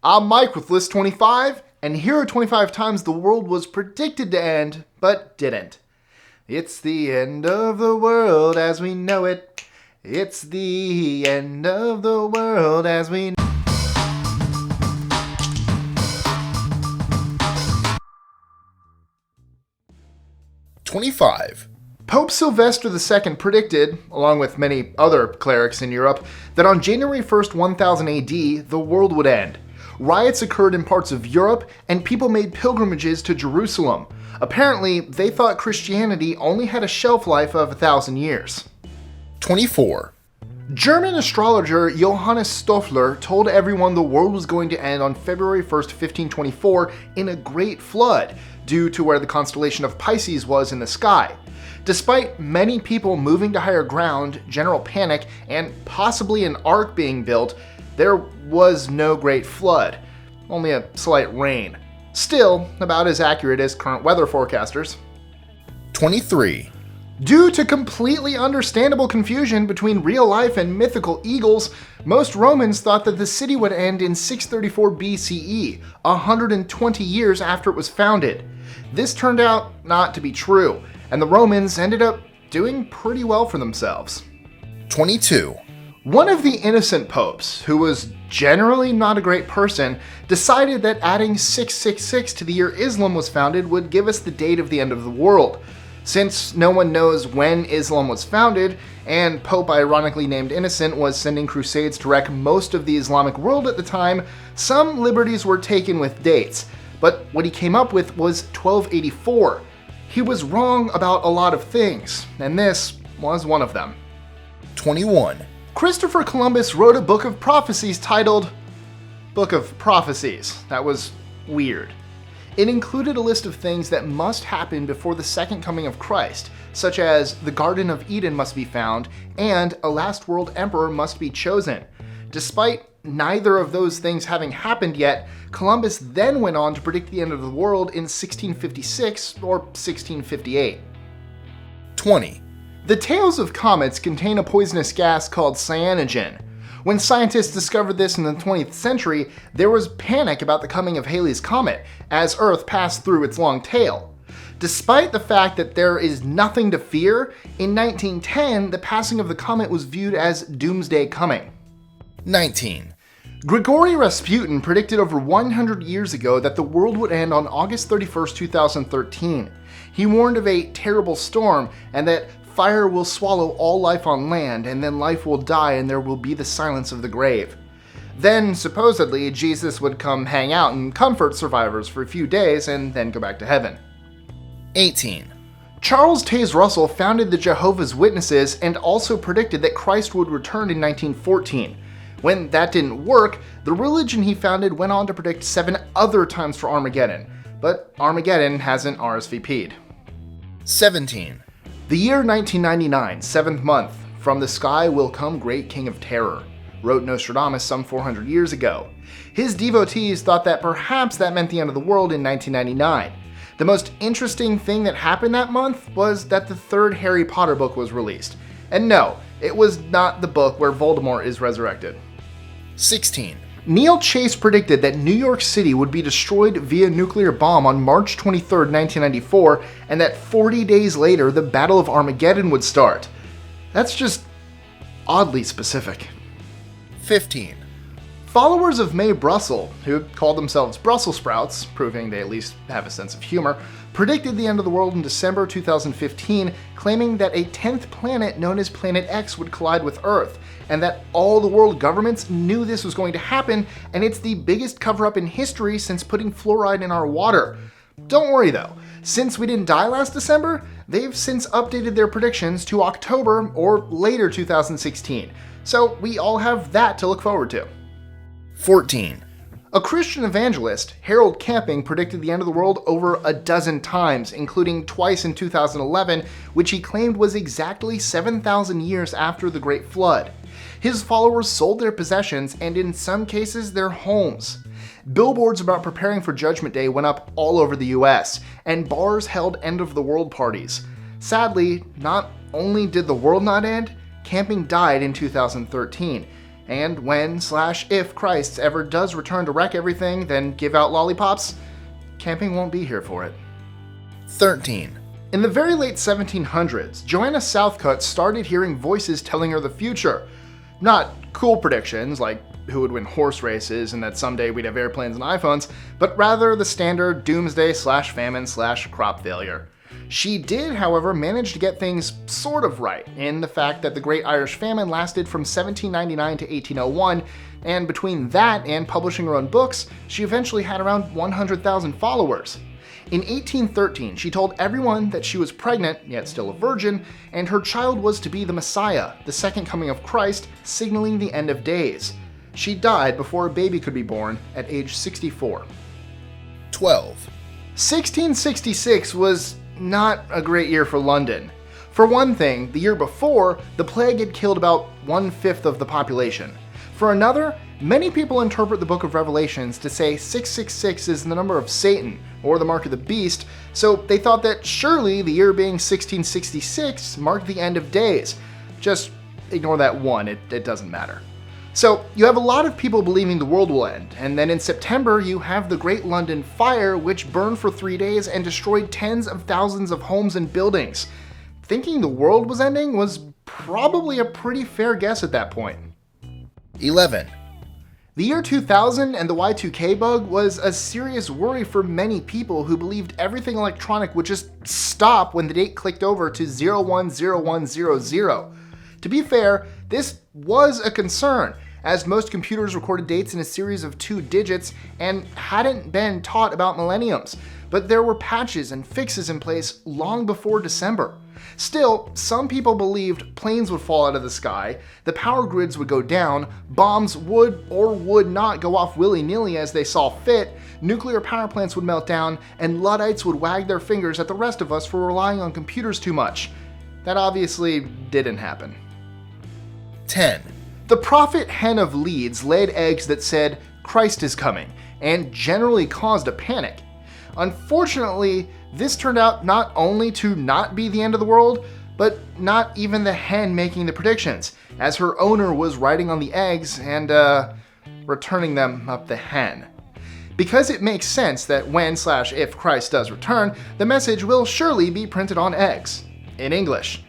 I'm Mike with List 25, and here are 25 times the world was predicted to end, but didn't. It's the end of the world as we know it. It's the end of the world as we know. Pope Sylvester II predicted, along with many other clerics in Europe, that on January 1st, 1000 AD, the world would end. Riots occurred in parts of Europe, and people made pilgrimages to Jerusalem. Apparently, they thought Christianity only had a shelf life of 1,000 years. 24. German astrologer Johannes Stoffler told everyone the world was going to end on February 1st, 1524 in a great flood, due to where the constellation of Pisces was in the sky. Despite many people moving to higher ground, general panic, and possibly an ark being built, there was no great flood, only a slight rain. Still, about as accurate as current weather forecasters. 23. Due to completely understandable confusion between real life and mythical eagles, most Romans thought that the city would end in 634 BCE, 120 years after it was founded. This turned out not to be true, and the Romans ended up doing pretty well for themselves. 22. One of the innocent popes, who was generally not a great person, decided that adding 666 to the year Islam was founded would give us the date of the end of the world. Since no one knows when Islam was founded, and Pope ironically named Innocent was sending crusades to wreck most of the Islamic world at the time, some liberties were taken with dates. But what he came up with was 1284. He was wrong about a lot of things, and this was one of them. 21. Christopher Columbus wrote a book of prophecies titled Book of Prophecies. That was weird. It included a list of things that must happen before the second coming of Christ, such as the Garden of Eden must be found and a last world emperor must be chosen. Despite neither of those things having happened yet, Columbus then went on to predict the end of the world in 1656 or 1658. 20. The tails of comets contain a poisonous gas called cyanogen. When scientists discovered this in the 20th century, there was panic about the coming of Halley's Comet as Earth passed through its long tail. Despite the fact that there is nothing to fear, in 1910 the passing of the comet was viewed as doomsday coming. 19. Grigory Rasputin predicted over 100 years ago that the world would end on August 31st, 2013. He warned of a terrible storm and that fire will swallow all life on land, and then life will die and there will be the silence of the grave. Then, supposedly, Jesus would come hang out and comfort survivors for a few days and then go back to heaven. 18. Charles Taze Russell founded the Jehovah's Witnesses and also predicted that Christ would return in 1914. When that didn't work, the religion he founded went on to predict 7 other times for Armageddon, but Armageddon hasn't RSVP'd. 17. The year 1999, 7th month, from the sky will come great king of terror, wrote Nostradamus some 400 years ago. His devotees thought that perhaps that meant the end of the world in 1999. The most interesting thing that happened that month was that the third Harry Potter book was released. And no, it was not the book where Voldemort is resurrected. 16. Neil Chase predicted that New York City would be destroyed via nuclear bomb on March 23, 1994, and that 40 days later the Battle of Armageddon would start. That's just oddly specific. 15. Followers of May Brussel, who called themselves Brussels sprouts, proving they at least have a sense of humor, predicted the end of the world in December 2015, claiming that a 10th planet known as Planet X would collide with Earth, and that all the world governments knew this was going to happen, and it's the biggest cover-up in history since putting fluoride in our water. Don't worry though, since we didn't die last December, they've since updated their predictions to October or later 2016, so we all have that to look forward to. 14. A Christian evangelist, Harold Camping, predicted the end of the world over a dozen times, including twice in 2011, which he claimed was exactly 7,000 years after the Great Flood. His followers sold their possessions and in some cases their homes. Billboards about preparing for Judgment Day went up all over the US, and bars held end of the world parties. Sadly, not only did the world not end, Camping died in 2013. And when/if Christ ever does return to wreck everything, then give out lollipops, camping won't be here for it. 13. In the very late 1700s, Joanna Southcott started hearing voices telling her the future. Not cool predictions like who would win horse races and that someday we'd have airplanes and iPhones, but rather the standard doomsday/famine/crop failure. She did, however, manage to get things sort of right in the fact that the Great Irish Famine lasted from 1799 to 1801, and between that and publishing her own books, she eventually had around 100,000 followers. In 1813, she told everyone that she was pregnant, yet still a virgin, and her child was to be the Messiah, the second coming of Christ, signaling the end of days. She died before a baby could be born at age 64. 12. 1666 was not a great year for London. For one thing, the year before, the plague had killed about 1/5 of the population. For another, many people interpret the Book of Revelations to say 666 is the number of Satan, or the mark of the beast, so they thought that surely the year being 1666 marked the end of days. Just ignore that one, it doesn't matter. So you have a lot of people believing the world will end, and then in September you have the Great London Fire, which burned for 3 days and destroyed tens of thousands of homes and buildings. Thinking the world was ending was probably a pretty fair guess at that point. 11. The year 2000 and the Y2K bug was a serious worry for many people who believed everything electronic would just stop when the date clicked over to 010100. To be fair, this was a concern, as most computers recorded dates in a series of 2 digits and hadn't been taught about millenniums, but there were patches and fixes in place long before December. Still, some people believed planes would fall out of the sky, the power grids would go down, bombs would or would not go off willy-nilly as they saw fit, nuclear power plants would melt down, and Luddites would wag their fingers at the rest of us for relying on computers too much. That obviously didn't happen. 10. The prophet hen of Leeds laid eggs that said, "Christ is coming," and generally caused a panic. Unfortunately, this turned out not only to not be the end of the world, but not even the hen making the predictions, as her owner was riding on the eggs and, returning them up the hen. Because it makes sense that when/if Christ does return, the message will surely be printed on eggs, in English.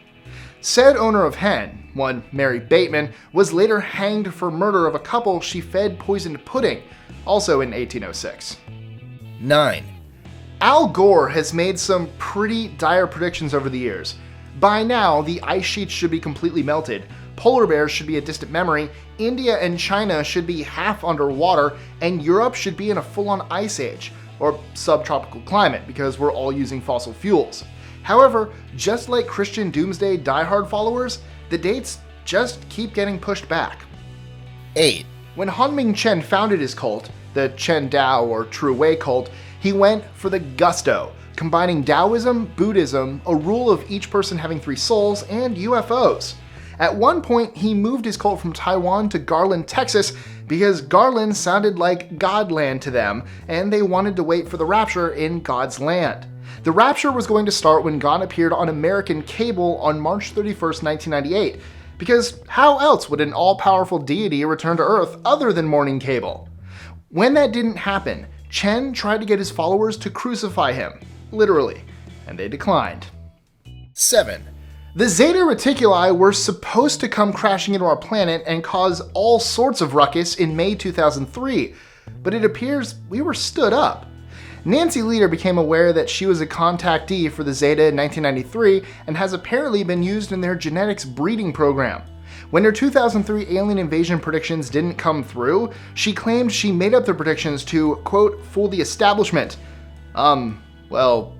Said owner of hen, one Mary Bateman, was later hanged for murder of a couple she fed poisoned pudding, also in 1806. 9. Al Gore has made some pretty dire predictions over the years. By now, the ice sheets should be completely melted, polar bears should be a distant memory, India and China should be half underwater, and Europe should be in a full-on ice age, or subtropical climate because we're all using fossil fuels. However, just like Christian Doomsday diehard followers, the dates just keep getting pushed back. 8. When Hanming Chen founded his cult, the Chen Dao or True Way cult, he went for the gusto, combining Taoism, Buddhism, a rule of each person having 3 souls, and UFOs. At one point, he moved his cult from Taiwan to Garland, Texas, because Garland sounded like Godland to them, and they wanted to wait for the rapture in God's land. The rapture was going to start when God appeared on American cable on March 31st, 1998, because how else would an all-powerful deity return to Earth other than morning cable? When that didn't happen, Chen tried to get his followers to crucify him, literally, and they declined. 7. The Zeta Reticuli were supposed to come crashing into our planet and cause all sorts of ruckus in May 2003, but it appears we were stood up. Nancy Leader became aware that she was a contactee for the Zeta in 1993 and has apparently been used in their genetics breeding program. When her 2003 alien invasion predictions didn't come through, she claimed she made up the predictions to, quote, fool the establishment. Well,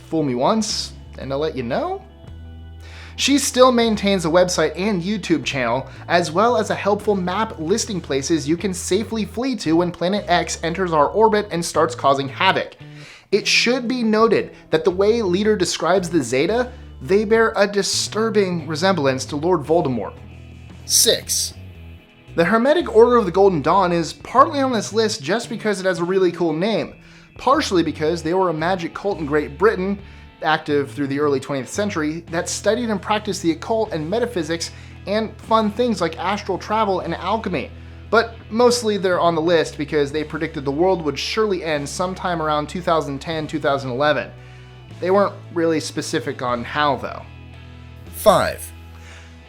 fool me once, and I'll let you know? She still maintains a website and YouTube channel, as well as a helpful map listing places you can safely flee to when Planet X enters our orbit and starts causing havoc. It should be noted that the way Leader describes the Zeta, they bear a disturbing resemblance to Lord Voldemort. 6. The Hermetic Order of the Golden Dawn is partly on this list just because it has a really cool name, partially because they were a magic cult in Great Britain, active through the early 20th century, that studied and practiced the occult and metaphysics and fun things like astral travel and alchemy. But mostly they're on the list because they predicted the world would surely end sometime around 2010-2011. They weren't really specific on how, though. 5.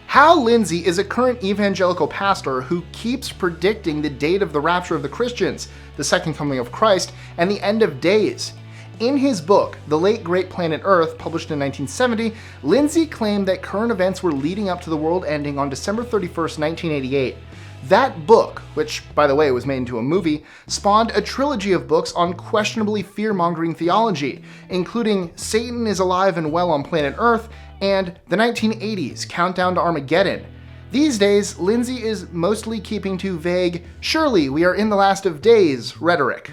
Hal Lindsey is a current evangelical pastor who keeps predicting the date of the rapture of the Christians, the second coming of Christ, and the end of days. In his book, The Late Great Planet Earth, published in 1970, Lindsey claimed that current events were leading up to the world ending on December 31st, 1988. That book, which, by the way, was made into a movie, spawned a trilogy of books on questionably fear-mongering theology, including Satan is Alive and Well on Planet Earth and the 1980s Countdown to Armageddon. These days, Lindsey is mostly keeping to vague, surely we are in the last of days rhetoric.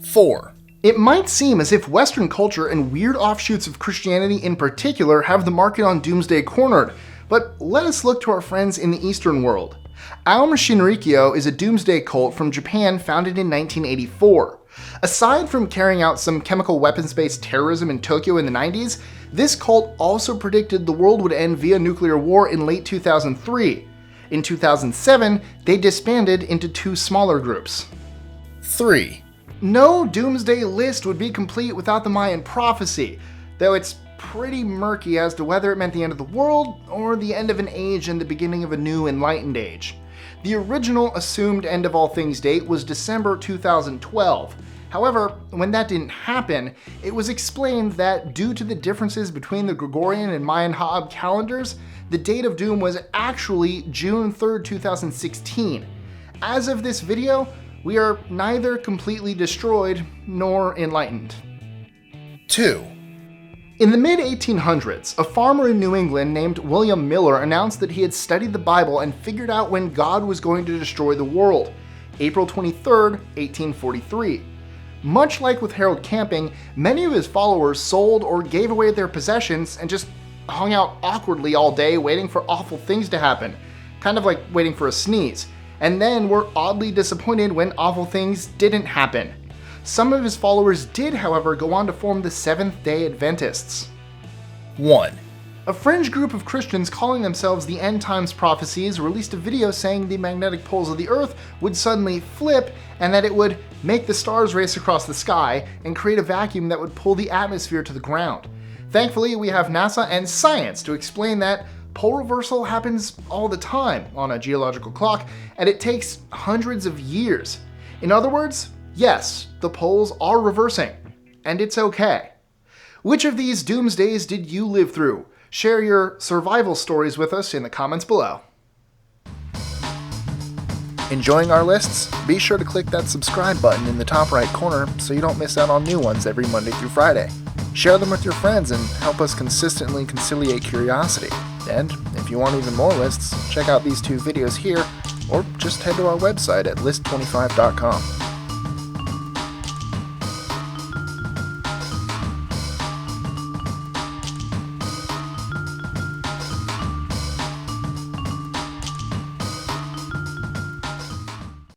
4. It might seem as if Western culture and weird offshoots of Christianity in particular have the market on doomsday cornered, but let us look to our friends in the Eastern world. Aum Shinrikyo is a doomsday cult from Japan founded in 1984. Aside from carrying out some chemical weapons-based terrorism in Tokyo in the 90s, this cult also predicted the world would end via nuclear war in late 2003. In 2007, they disbanded into 2 smaller groups. 3. No doomsday list would be complete without the Mayan Prophecy, though it's pretty murky as to whether it meant the end of the world or the end of an age and the beginning of a new enlightened age. The original assumed end of all things date was December 2012. However, when that didn't happen, it was explained that due to the differences between the Gregorian and Mayan Ha'ab calendars, the date of doom was actually June 3rd, 2016. As of this video, we are neither completely destroyed nor enlightened. 2. In the mid-1800s, a farmer in New England named William Miller announced that he had studied the Bible and figured out when God was going to destroy the world, April 23rd, 1843. Much like with Harold Camping, many of his followers sold or gave away their possessions and just hung out awkwardly all day waiting for awful things to happen, kind of like waiting for a sneeze, and then were oddly disappointed when awful things didn't happen. Some of his followers did, however, go on to form the Seventh-day Adventists. 1. A fringe group of Christians calling themselves the End Times Prophecies released a video saying the magnetic poles of the Earth would suddenly flip and that it would make the stars race across the sky and create a vacuum that would pull the atmosphere to the ground. Thankfully, we have NASA and science to explain that pole reversal happens all the time on a geological clock, and it takes hundreds of years. In other words, yes, the poles are reversing, and it's okay. Which of these doomsdays did you live through? Share your survival stories with us in the comments below. Enjoying our lists? Be sure to click that subscribe button in the top right corner so you don't miss out on new ones every Monday through Friday. Share them with your friends and help us consistently conciliate curiosity. And if you want even more lists, check out these 2 videos here, or just head to our website at list25.com.